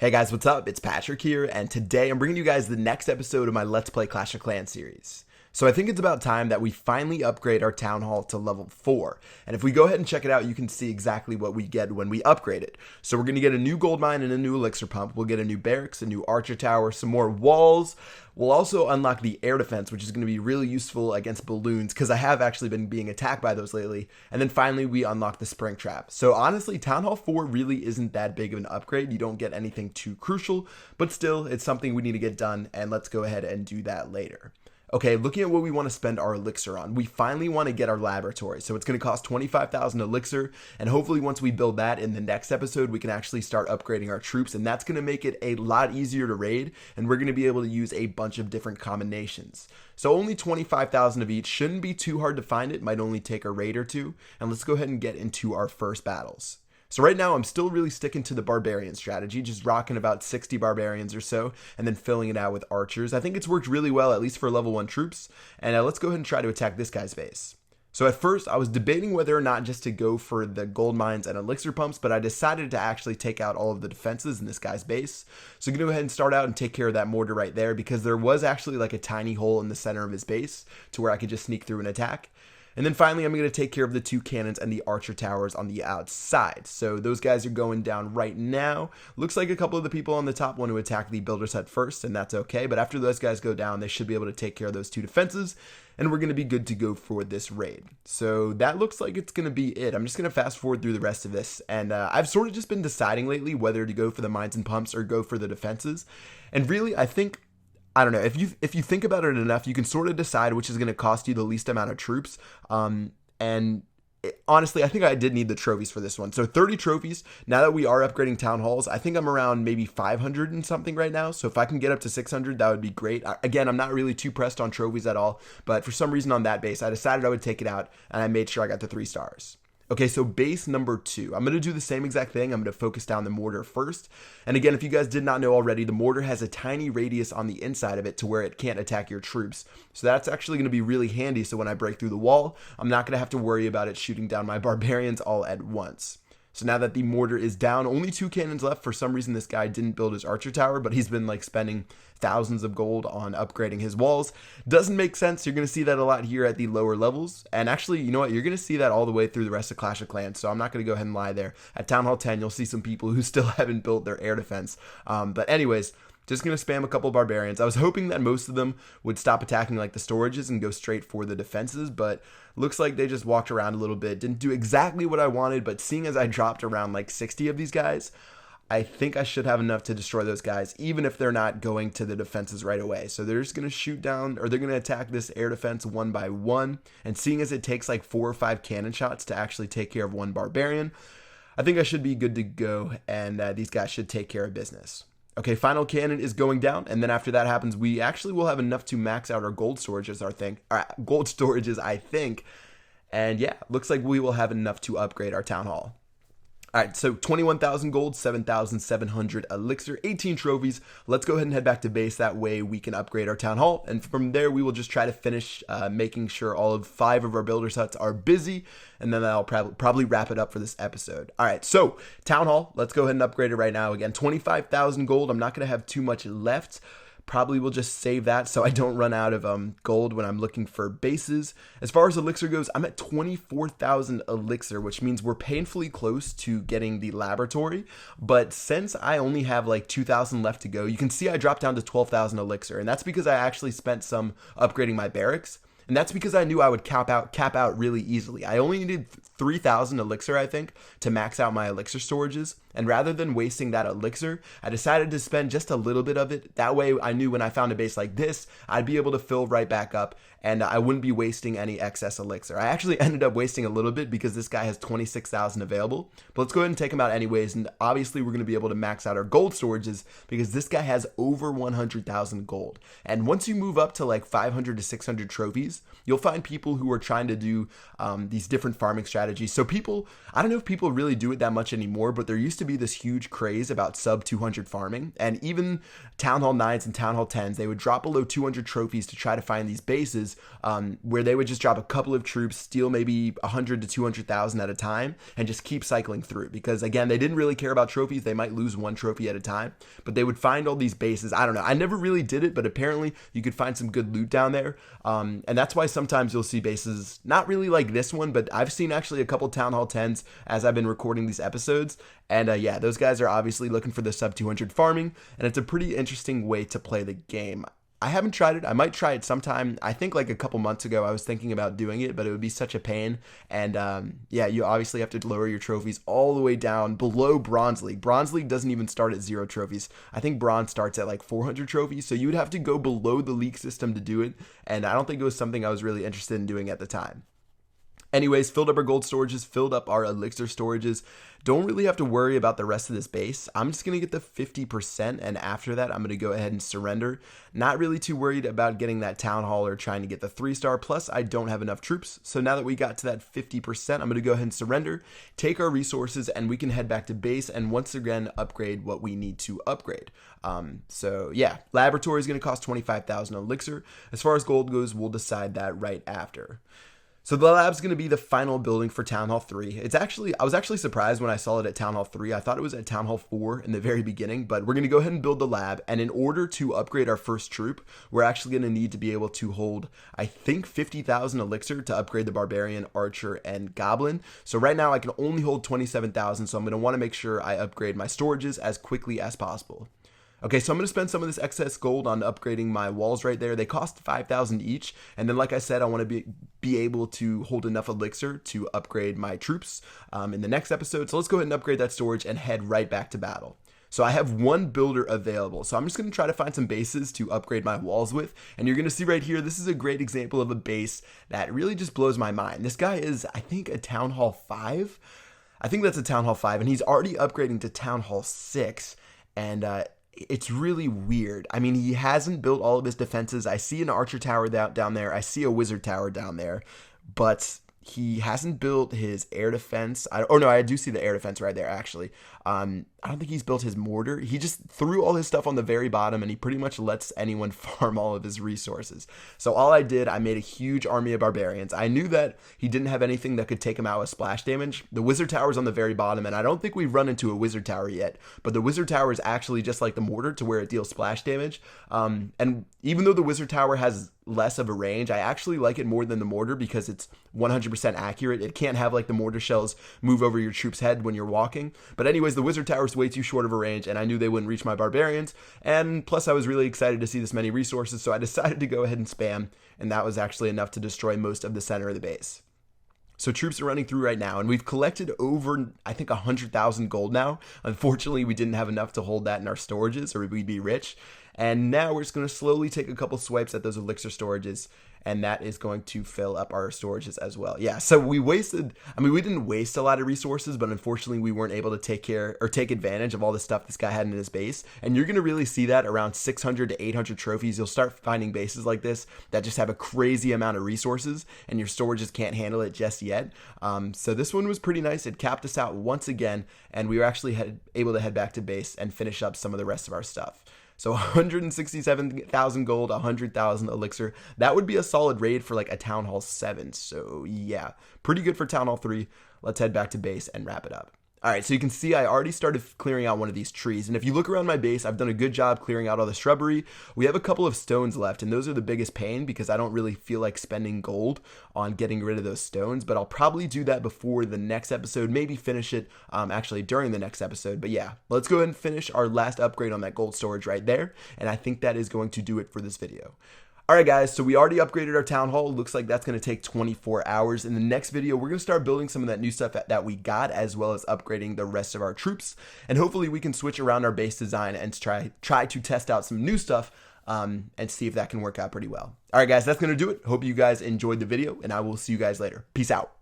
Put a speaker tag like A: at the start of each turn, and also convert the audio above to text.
A: Hey guys, what's up? It's Patrick here, and today I'm bringing you guys the next episode of my Let's Play Clash of Clans series. So I think it's about time that we finally upgrade our Town Hall to level 4. And if we go ahead and check it out, you can see exactly what we get when we upgrade it. So we're going to get a new gold mine and a new elixir pump. We'll get a new barracks, a new archer tower, some more walls. We'll also unlock the air defense, which is going to be really useful against balloons because I have actually been being attacked by those lately. And then finally, we unlock the spring trap. So honestly, Town Hall 4 really isn't that big of an upgrade. You don't get anything too crucial, but still, it's something we need to get done. And let's go ahead and do that later. Okay, looking at what we want to spend our elixir on, we finally want to get our laboratory. So it's going to cost 25,000 elixir, and hopefully once we build that in the next episode, we can actually start upgrading our troops, and that's going to make it a lot easier to raid, and we're going to be able to use a bunch of different combinations. So only 25,000 of each shouldn't be too hard to find. It might only take a raid or two, and let's go ahead and get into our first battles. So right now, I'm still really sticking to the barbarian strategy, just rocking about 60 barbarians or so, and then filling it out with archers. I think it's worked really well, at least for level 1 troops, and let's go ahead and try to attack this guy's base. So at first, I was debating whether or not just to go for the gold mines and elixir pumps, but I decided to actually take out all of the defenses in this guy's base. So I'm going to go ahead and start out and take care of that mortar right there, because there was actually like a tiny hole in the center of his base to where I could just sneak through and attack. And then finally, I'm going to take care of the 2 cannons and the archer towers on the outside. So those guys are going down right now. Looks like a couple of the people on the top want to attack the builder's hut first, and that's okay. But after those guys go down, they should be able to take care of those 2 defenses, and we're going to be good to go for this raid. So that looks like it's going to be it. I'm just going to fast forward through the rest of this. And I've sort of just been deciding lately whether to go for the mines and pumps or go for the defenses. And really, I don't know, if you think about it enough, you can sort of decide which is going to cost you the least amount of troops. Honestly, I think I did need the trophies for this one. So 30 trophies. Now that we are upgrading town halls, I think I'm around maybe 500 and something right now. So if I can get up to 600, that would be great. Again, I'm not really too pressed on trophies at all, but for some reason on that base, I decided I would take it out, and I made sure I got the 3 stars. Okay, so base number 2. I'm going to do the same exact thing. I'm going to focus down the mortar first. And again, if you guys did not know already, the mortar has a tiny radius on the inside of it to where it can't attack your troops. So that's actually going to be really handy. So when I break through the wall, I'm not going to have to worry about it shooting down my barbarians all at once. So now that the mortar is down, only 2 cannons left. For some reason, this guy didn't build his archer tower, but he's been like spending thousands of gold on upgrading his walls. Doesn't make sense. You're going to see that a lot here at the lower levels. And actually, you know what? You're going to see that all the way through the rest of Clash of Clans. So I'm not going to go ahead and lie there. At Town Hall 10, you'll see some people who still haven't built their air defense. But anyways, just going to spam a couple barbarians. I was hoping that most of them would stop attacking like the storages and go straight for the defenses, but looks like they just walked around a little bit. Didn't do exactly what I wanted, but seeing as I dropped around like 60 of these guys, I think I should have enough to destroy those guys, even if they're not going to the defenses right away. So they're just going to shoot down, or they're going to attack this air defense one by one. And seeing as it takes like 4 or 5 cannon shots to actually take care of one barbarian, I think I should be good to go, and these guys should take care of business. Okay, final cannon is going down, and then after that happens, we actually will have enough to max out our gold storages, I think. And yeah, looks like we will have enough to upgrade our town hall. All right, so 21,000 gold, 7,700 elixir, 18 trophies. Let's go ahead and head back to base. That way we can upgrade our town hall. And from there, we will just try to finish making sure all of 5 of our builders' huts are busy. And then that'll probably wrap it up for this episode. All right, so town hall, let's go ahead and upgrade it right now. Again, 25,000 gold. I'm not going to have too much left. Probably will just save that so I don't run out of gold when I'm looking for bases. As far as elixir goes, I'm at 24,000 elixir, which means we're painfully close to getting the laboratory. But since I only have like 2,000 left to go, you can see I dropped down to 12,000 elixir. And that's because I actually spent some upgrading my barracks. And that's because I knew I would cap out really easily. I only needed 3,000 elixir, I think, to max out my elixir storages. And rather than wasting that elixir, I decided to spend just a little bit of it. That way I knew when I found a base like this, I'd be able to fill right back up and I wouldn't be wasting any excess elixir. I actually ended up wasting a little bit because this guy has 26,000 available. But let's go ahead and take him out anyways. And obviously we're going to be able to max out our gold storages because this guy has over 100,000 gold. And once you move up to like 500 to 600 trophies, trophies, you'll find people who are trying to do these different farming strategies. So people, I don't know if people really do it that much anymore, but there used to be this huge craze about sub 200 farming, and even Town Hall 9s and Town Hall 10s, they would drop below 200 trophies to try to find these bases where they would just drop a couple of troops, steal maybe 100 to 200,000 at a time, and just keep cycling through. Because again, they didn't really care about trophies. They might lose one trophy at a time, but they would find all these bases. I don't know. I never really did it, but apparently you could find some good loot down there. And that's why sometimes you'll see bases, not really like this one, but I've seen actually a couple Town Hall 10s as I've been recording these episodes. And yeah, those guys are obviously looking for the sub 200 farming, and it's a pretty interesting way to play the game. I haven't tried it. I might try it sometime. I think like a couple months ago I was thinking about doing it, but it would be such a pain. And yeah, you obviously have to lower your trophies all the way down below Bronze League. Bronze League doesn't even start at 0 trophies. I think Bronze starts at like 400 trophies. So you would have to go below the league system to do it. And I don't think it was something I was really interested in doing at the time. Anyways, filled up our gold storages, filled up our elixir storages. Don't really have to worry about the rest of this base. I'm just going to get the 50%, and after that, I'm going to go ahead and surrender. Not really too worried about getting that town hall or trying to get the 3-star, plus I don't have enough troops. So now that we got to that 50%, I'm going to go ahead and surrender, take our resources, and we can head back to base and once again upgrade what we need to upgrade. So yeah, laboratory is going to cost 25,000 elixir. As far as gold goes, we'll decide that right after. So the lab's going to be the final building for Town Hall 3. I was actually surprised when I saw it at Town Hall 3. I thought it was at Town Hall 4 in the very beginning, but we're going to go ahead and build the lab. And in order to upgrade our first troop, we're actually going to need to be able to hold, I think, 50,000 elixir to upgrade the Barbarian, Archer, and Goblin. So right now I can only hold 27,000, so I'm going to want to make sure I upgrade my storages as quickly as possible. Okay, so I'm going to spend some of this excess gold on upgrading my walls right there. They cost 5,000 each. And then, like I said, I want to be able to hold enough elixir to upgrade my troops in the next episode. So let's go ahead and upgrade that storage and head right back to battle. So I have one builder available. So I'm just going to try to find some bases to upgrade my walls with. And you're going to see right here, this is a great example of a base that really just blows my mind. This guy is, I think, a Town Hall 5. I think that's a Town Hall 5. And he's already upgrading to Town Hall 6. And it's really weird. I mean, he hasn't built all of his defenses. I see an archer tower down there. I see a wizard tower down there, but he hasn't built his air defense. I do see the air defense right there, actually. I don't think he's built his mortar. He just threw all his stuff on the very bottom, and he pretty much lets anyone farm all of his resources. So all I did, I made a huge army of barbarians. I knew that he didn't have anything that could take him out with splash damage. The wizard tower's on the very bottom, and I don't think we've run into a wizard tower yet, but the wizard tower is actually just like the mortar to where it deals splash damage. And even though the wizard tower has less of a range, I actually like it more than the mortar because it's 100% accurate. It can't have like the mortar shells move over your troop's head when you're walking. But anyways, the wizard tower is way too short of a range, and I knew they wouldn't reach my barbarians. And plus I was really excited to see this many resources, so I decided to go ahead and spam, and that was actually enough to destroy most of the center of the base. So troops are running through right now, and we've collected over, I think, 100,000 gold now. Unfortunately, we didn't have enough to hold that in our storages, or we'd be rich. And now we're just going to slowly take a couple swipes at those elixir storages, and that is going to fill up our storages as well. Yeah, so we didn't waste a lot of resources, but unfortunately we weren't able to take advantage of all the stuff this guy had in his base. And you're going to really see that around 600 to 800 trophies. You'll start finding bases like this that just have a crazy amount of resources, and your storages can't handle it just yet. So this one was pretty nice. It capped us out once again, and we were actually able to head back to base and finish up some of the rest of our stuff. So 167,000 gold, 100,000 elixir. That would be a solid raid for like a Town Hall 7. So yeah, pretty good for Town Hall 3. Let's head back to base and wrap it up. All right, so you can see I already started clearing out one of these trees. And if you look around my base, I've done a good job clearing out all the shrubbery. We have a couple of stones left, and those are the biggest pain because I don't really feel like spending gold on getting rid of those stones. But I'll probably do that before the next episode, maybe finish it actually during the next episode. But yeah, let's go ahead and finish our last upgrade on that gold storage right there. And I think that is going to do it for this video. Alright guys, so we already upgraded our town hall. Looks like that's going to take 24 hours. In the next video, we're going to start building some of that new stuff that we got, as well as upgrading the rest of our troops. And hopefully we can switch around our base design and try to test out some new stuff and see if that can work out pretty well. Alright guys, that's going to do it. Hope you guys enjoyed the video, and I will see you guys later. Peace out.